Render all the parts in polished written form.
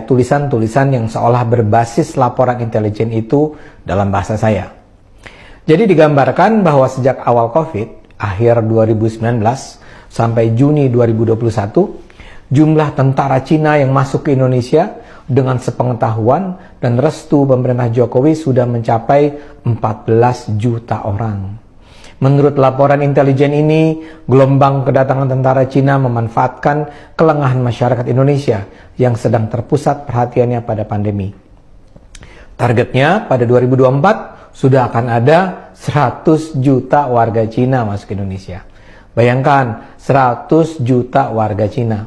tulisan-tulisan yang seolah berbasis laporan intelijen itu dalam bahasa saya. Jadi digambarkan bahwa sejak awal COVID, akhir 2019 sampai Juni 2021, jumlah tentara Cina yang masuk ke Indonesia dengan sepengetahuan dan restu pemerintah Jokowi sudah mencapai 14 juta orang. Menurut laporan intelijen ini, gelombang kedatangan tentara Cina memanfaatkan kelengahan masyarakat Indonesia yang sedang terpusat perhatiannya pada pandemi. Targetnya pada 2024 sudah akan ada 100 juta warga Cina masuk ke Indonesia. Bayangkan, 100 juta warga Cina.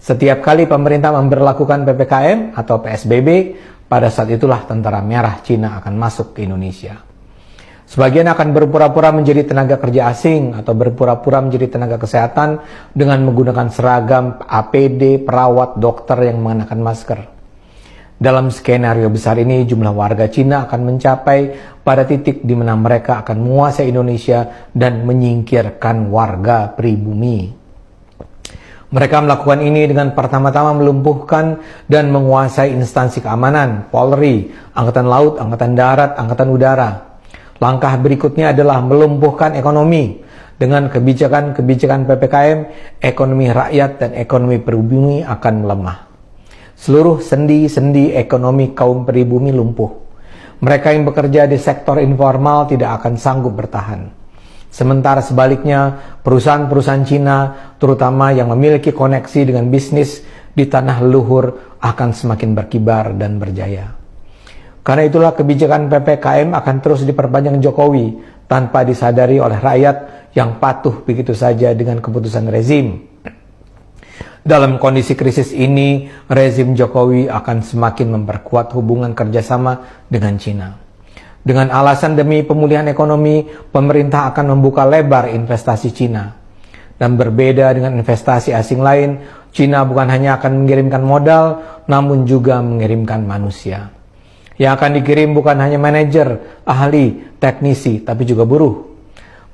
Setiap kali pemerintah memberlakukan PPKM atau PSBB, pada saat itulah tentara merah Cina akan masuk ke Indonesia. Sebagian akan berpura-pura menjadi tenaga kerja asing atau berpura-pura menjadi tenaga kesehatan dengan menggunakan seragam APD, perawat, dokter yang mengenakan masker. Dalam skenario besar ini, jumlah warga Cina akan mencapai pada titik di mana mereka akan menguasai Indonesia dan menyingkirkan warga pribumi. Mereka melakukan ini dengan pertama-tama melumpuhkan dan menguasai instansi keamanan, Polri, Angkatan Laut, Angkatan Darat, Angkatan Udara. Langkah berikutnya adalah melumpuhkan ekonomi. Dengan kebijakan-kebijakan PPKM, ekonomi rakyat dan ekonomi pribumi akan melemah. Seluruh sendi-sendi ekonomi kaum pribumi lumpuh. Mereka yang bekerja di sektor informal tidak akan sanggup bertahan. Sementara sebaliknya, perusahaan-perusahaan Cina, terutama yang memiliki koneksi dengan bisnis di tanah leluhur, akan semakin berkibar dan berjaya. Karena itulah kebijakan PPKM akan terus diperpanjang Jokowi tanpa disadari oleh rakyat yang patuh begitu saja dengan keputusan rezim. Dalam kondisi krisis ini, rezim Jokowi akan semakin memperkuat hubungan kerjasama dengan Cina. Dengan alasan demi pemulihan ekonomi, pemerintah akan membuka lebar investasi Cina. Dan berbeda dengan investasi asing lain, Cina bukan hanya akan mengirimkan modal, namun juga mengirimkan manusia. Yang akan dikirim bukan hanya manajer, ahli, teknisi, tapi juga buruh.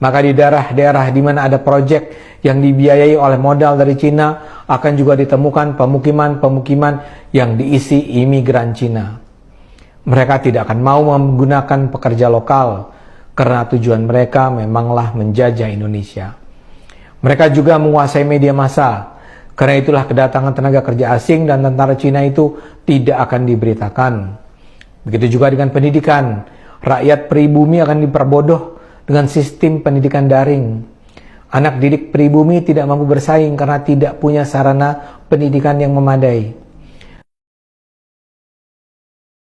Maka di daerah-daerah di mana ada proyek yang dibiayai oleh modal dari Cina, akan juga ditemukan pemukiman-pemukiman yang diisi imigran Cina. Mereka tidak akan mau menggunakan pekerja lokal, karena tujuan mereka memanglah menjajah Indonesia. Mereka juga menguasai media massa. Karena itulah kedatangan tenaga kerja asing dan tentara Cina itu tidak akan diberitakan. Begitu juga dengan pendidikan. Rakyat pribumi akan diperbodoh dengan sistem pendidikan daring. Anak didik pribumi tidak mampu bersaing karena tidak punya sarana pendidikan yang memadai.